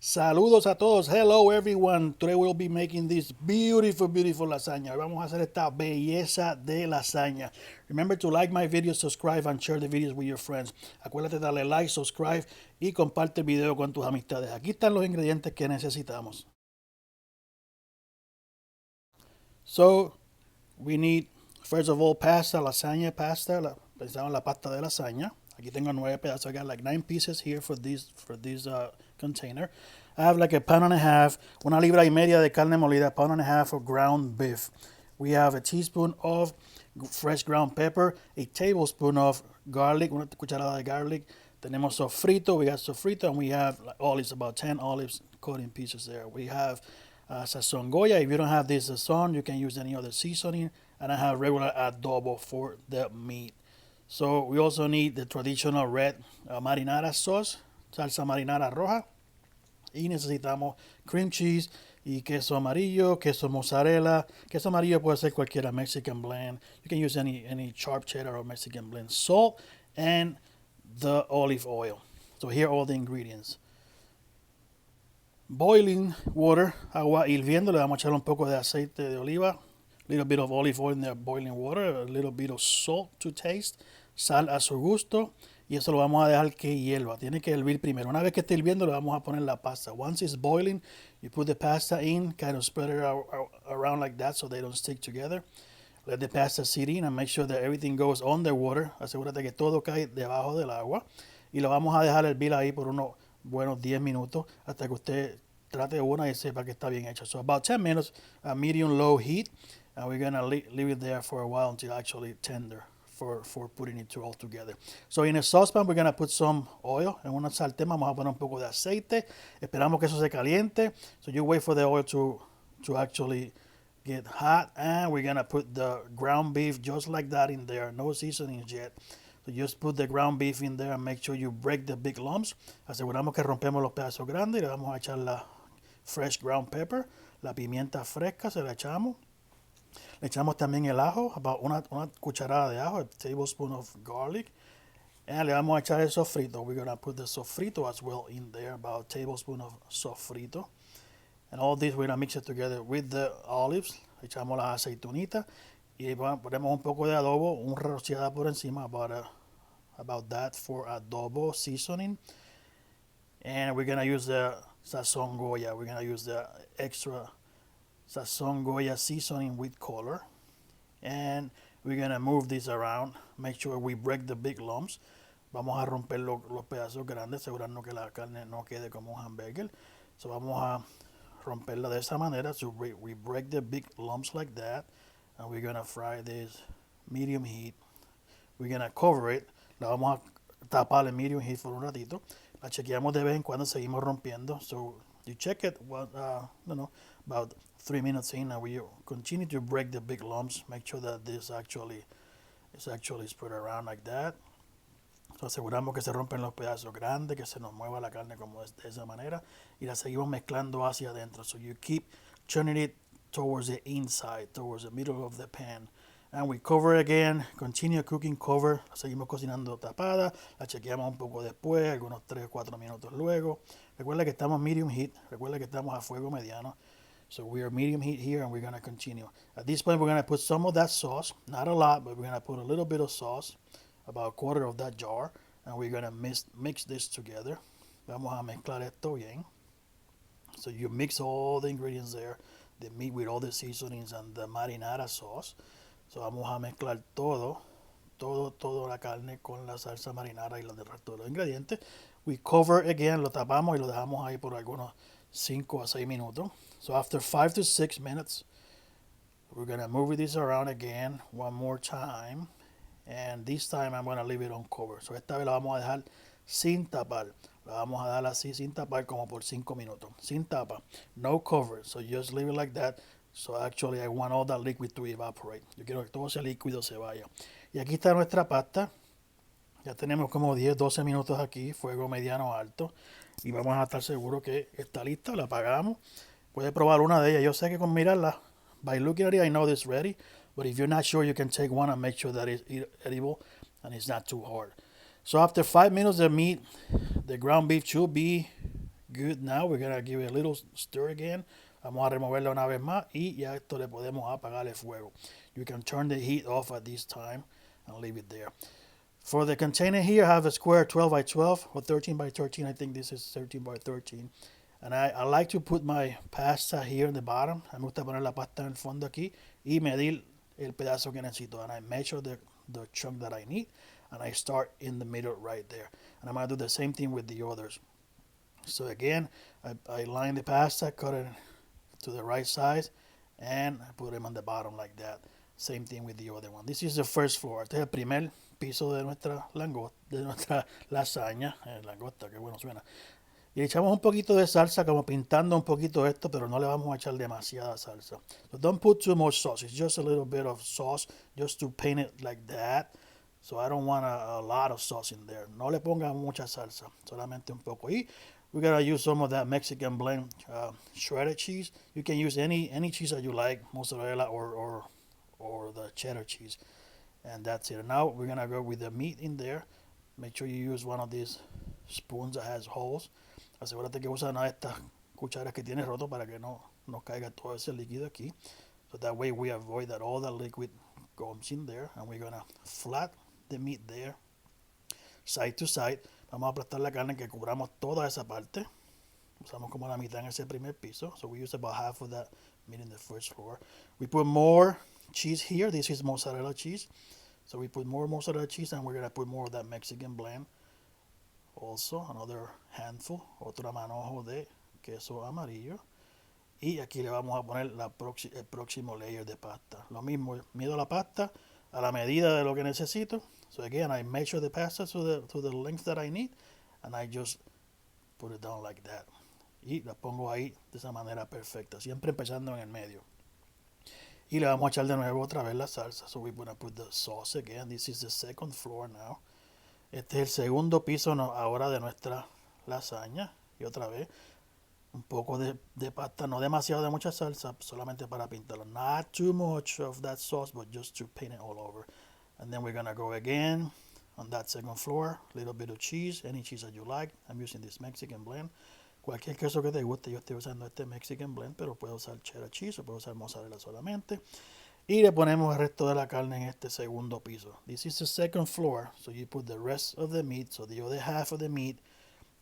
Saludos a todos. Hello everyone. Today we'll be making this beautiful lasagna. Hoy vamos a hacer esta belleza de lasaña. Remember to like my videos, subscribe and share the videos with your friends. Acuérdate de darle like, subscribe y comparte el video con tus amistades. Aquí están los ingredientes que necesitamos. So, we need first of all pasta, lasagna pasta. Pensamos en la pasta de lasaña. Aquí tengo 9 pedazos. I got like 9 pieces here for this container. I have like a pound and a half, una libra y media de carne molida, pound and a half of ground beef. We have a teaspoon of fresh ground pepper, a tablespoon of garlic, una cucharada de garlic. Tenemos sofrito, we got sofrito, and we have like olives, about 10 olives cut in pieces there. We have sazon goya. If you don't have this sazon, you can use any other seasoning. And I have regular adobo for the meat. So we also need the traditional red marinara sauce, salsa marinara roja. Y necesitamos cream cheese y queso amarillo, queso mozzarella. Queso amarillo puede ser cualquiera, Mexican blend. You can use any sharp cheddar or Mexican blend. Salt and the olive oil. So here are all the ingredients. Boiling water, agua hirviendo, le vamos a echar un poco de aceite de oliva, a little bit of olive oil in the boiling water, a little bit of salt to taste, sal a su gusto, y eso lo vamos a dejar que hierva. Tiene que hervir primero. Una vez que esté hirviendo, le vamos a poner la pasta. Once it's boiling, you put the pasta in, kind of spread it around like that so they don't stick together. Let the pasta sit in and make sure that everything goes underwater. Asegúrate que todo cae debajo del agua. Y lo vamos a dejar hervir ahí por unos buenos 10 minutos hasta que usted trate una y sepa que está bien hecha. So about 10 minutes, a medium low heat, and we're gonna leave it there for a while until actually tender for putting it all together. So in a saucepan we're gonna put some oil. En una sartén vamos a poner un poco de aceite. Esperamos que eso se caliente. So you wait for the oil to actually get hot, and we're gonna put the ground beef just like that in there. No seasonings yet. So just put the ground beef in there and make sure you break the big lumps. Aseguramos que rompemos los pedazos grandes y le vamos a echar la fresh ground pepper, la pimienta fresca se la echamos. Le echamos también el ajo, about una cucharada de ajo, a tablespoon of garlic. And le vamos a echar el sofrito. We're going to put the sofrito as well in there, about a tablespoon of sofrito. And all this we're going to mix it together with the olives. Le echamos las aceitunitas y ponemos un poco de adobo, un rociada por encima, about that for adobo seasoning. And we're going to use the sazon goya. We're going to use the extra sazon goya seasoning with color. And we're going to move this around. Make sure we break the big lumps. Vamos a romper los pedazos grandes, asegurarnos que la carne no quede como un hamburger. So vamos a romperla de esa manera. So we break the big lumps like that. And we're going to fry this medium heat. We're going to cover it. La vamos a tapar en medium heat por un ratito. La chequeamos de vez en cuando, seguimos rompiendo. So you check it, about 3 minutes in, and we continue to break the big lumps. Make sure that this actually spread around like that. So aseguramos que se rompen los pedazos grandes, que se nos mueva la carne como de esa manera. Y la seguimos mezclando hacia adentro. So you keep turning it towards the inside, towards the middle of the pan. And we cover it again, continue cooking, cover, la seguimos cocinando tapada, la chequeamos un poco después, algunos 3 o 4 minutos luego. Recuerda que estamos medium heat, recuerda que estamos a fuego mediano. So we are medium heat here and we're going to continue. At this point we're going to put some of that sauce, not a lot, but we're going to put a little bit of sauce, about a quarter of that jar, and we're going to mix this together. Vamos a mezclar esto bien. So you mix all the ingredients there, the meat with all the seasonings and the marinara sauce. So vamos a mezclar toda la carne con la salsa marinara y los del resto de los ingredientes. We cover again, lo tapamos y lo dejamos ahí por algunos 5 a 6 minutos. So after 5 to 6 minutes, we're going to move this around again one more time. And this time I'm going to leave it on cover. So esta vez la vamos a dejar sin tapar. La vamos a dar así sin tapar como por 5 minutos. Sin tapa. No cover. So just leave it like that. So actually I want all that liquid to evaporate. Yo quiero que todo ese líquido se vaya. Y aquí está nuestra pasta. Ya tenemos como 10, 12 minutos aquí, fuego mediano alto. Y vamos a estar seguros que está lista. La apagamos. Puede probar una de ellas. Yo sé que con mirarla, by looking at it, I know this ready. But if you're not sure, you can take one and make sure that it's edible and it's not too hard. So after 5 minutes, the ground beef should be good now. We're gonna give it a little stir again. Vamos a removerla una vez más y ya esto le podemos apagar el fuego. You can turn the heat off at this time and leave it there. For the container here, I have a square 12 by 12 or 13 by 13. I think this is 13 by 13. And I like to put my pasta here in the bottom. Me gusta poner la pasta en el fondo aquí y medir el pedazo que necesito. And I measure the chunk that I need. And I start in the middle right there. And I'm going to do the same thing with the others. So again, I line the pasta, cut it to the right size, and I put them on the bottom like that. Same thing with the other one. This is the first floor. Este es el primer piso de nuestra langosta, de nuestra lasaña. Langosta, qué bueno suena. Y le echamos un poquito de salsa, como pintando un poquito esto, pero no le vamos a echar demasiada salsa. So don't put too much sauce. It's just a little bit of sauce, just to paint it like that. So I don't want a lot of sauce in there. No le pongan mucha salsa, solamente un poco. Y we're gonna use some of that Mexican blend shredded cheese. You can use any cheese that you like, mozzarella or the cheddar cheese, and that's it. Now we're gonna go with the meat in there. Make sure you use one of these spoons that has holes. Asegúrate que usa una de estas cucharas que tiene roto para que no caiga todo ese líquido aquí. So that way we avoid that all the liquid goes in there, and we're gonna flat the meat there, side to side. Vamos a aplastar la carne que cubramos toda esa parte. Usamos como la mitad en ese primer piso. So we use about half of that meat in the first floor. We put more cheese here. This is mozzarella cheese. So we put more mozzarella cheese, and we're going to put more of that Mexican blend. Also, another handful, otro manojo de queso amarillo. Y aquí le vamos a poner el próximo layer de pasta. Lo mismo, mido la pasta a la medida de lo que necesito. So again, I measure the pasta to the length that I need, and I just put it down like that. Y la pongo ahí de esa manera perfecta, siempre empezando en el medio. Y le vamos a echar de nuevo otra vez la salsa. So we're gonna put the sauce again. This is the second floor now. Este es el segundo piso ahora de nuestra lasaña. Y otra vez, un poco de pasta, no demasiado de mucha salsa, solamente para pintarlo. Not too much of that sauce, but just to paint it all over. And then we're gonna go again on that second floor. A little bit of cheese, any cheese that you like. I'm using this Mexican blend. Cualquier queso que te guste, yo estoy usando este Mexican blend, pero puedo usar cheddar cheese o puedo usar mozzarella solamente. Y le ponemos el resto de la carne en este segundo piso. This is the second floor, so you put the rest of the meat, so the other half of the meat,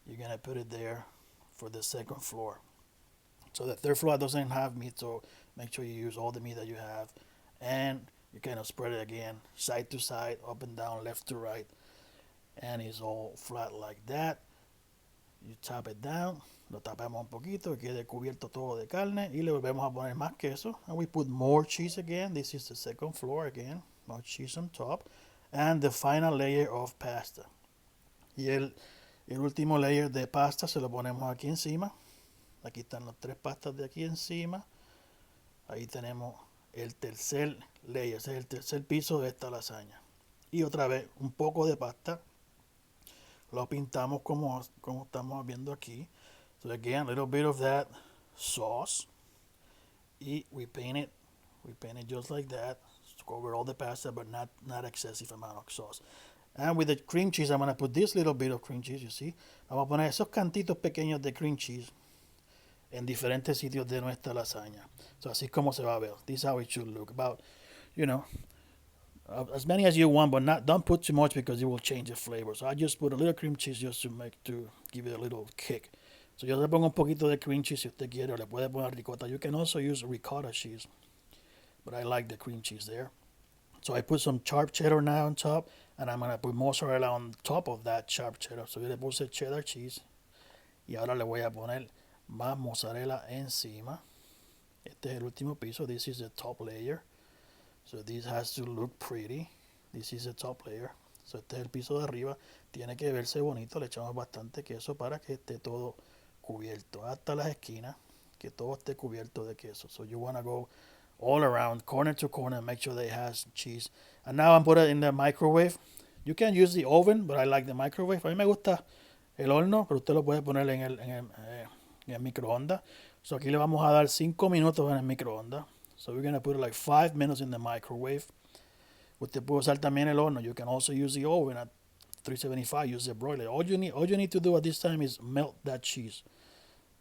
you're gonna put it there for the second floor. So the third floor doesn't have meat, so make sure you use all the meat that you have. And you kind of spread it again, side to side, up and down, left to right. And it's all flat like that. You tap it down, lo tapamos un poquito, que quede cubierto todo de carne. Y le volvemos a poner más queso. And we put more cheese again. This is the second floor again. More cheese on top. And the final layer of pasta. Y el último layer de pasta se lo ponemos aquí encima. Aquí están las tres pastas de aquí encima. Ahí tenemos el tercer layer, ese es el tercer piso de esta lasaña. Y otra vez, un poco de pasta. Lo pintamos como estamos viendo aquí. So again, a little bit of that sauce. Y we paint it just like that. To cover all the pasta, but not excessive amount of sauce. And with the cream cheese, I'm going to put this little bit of cream cheese, you see. Vamos a poner esos cantitos pequeños de cream cheese en diferentes sitios de nuestra lasaña. So así es como se va a ver. This is how it should look. About, as many as you want, but don't put too much because it will change the flavor. So I just put a little cream cheese just to give it a little kick. So yo le pongo un poquito de cream cheese si usted quiere, o le puede poner ricota. You can also use ricotta cheese, but I like the cream cheese there. So I put some sharp cheddar now on top, and I'm going to put mozzarella on top of that sharp cheddar. So yo le puse cheddar cheese, y ahora le voy a poner más mozzarella encima. Este es el último piso. This is the top layer. So this has to look pretty. This is the top layer. So este es el piso de arriba. Tiene que verse bonito. Le echamos bastante queso para que esté todo cubierto hasta las esquinas. Que todo esté cubierto de queso. So you want to go all around, corner to corner, make sure that it has cheese. And now I'm putting it in the microwave. You can use the oven, but I like the microwave. A mí me gusta el horno, pero usted lo puede poner en el microondas. So aquí le vamos a dar 5 minutos en el microondas. So we're going to put it like 5 minutes in the microwave. Usted puede usar también el horno. You can also use the oven at 375. Use the broiler. All you need to do at this time is melt that cheese.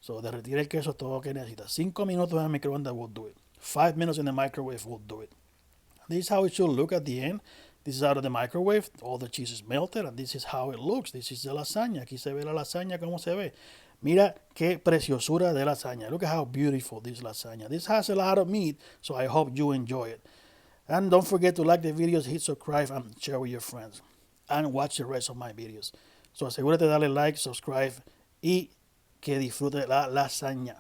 So, derretir el queso es todo lo que necesitas. 5 minutos en el microondas will do it. 5 minutes in the microwave will do it. This is how it should look at the end. This is out of the microwave. All the cheese is melted, and this is how it looks. This is the lasagna. Aquí se ve la lasaña como se ve. Mira qué preciosura de lasaña. Look at how beautiful this lasagna. This has a lot of meat, so I hope you enjoy it. And don't forget to like the videos, hit subscribe, and share with your friends. And watch the rest of my videos. So asegúrate de darle like, subscribe y que disfrute la lasaña.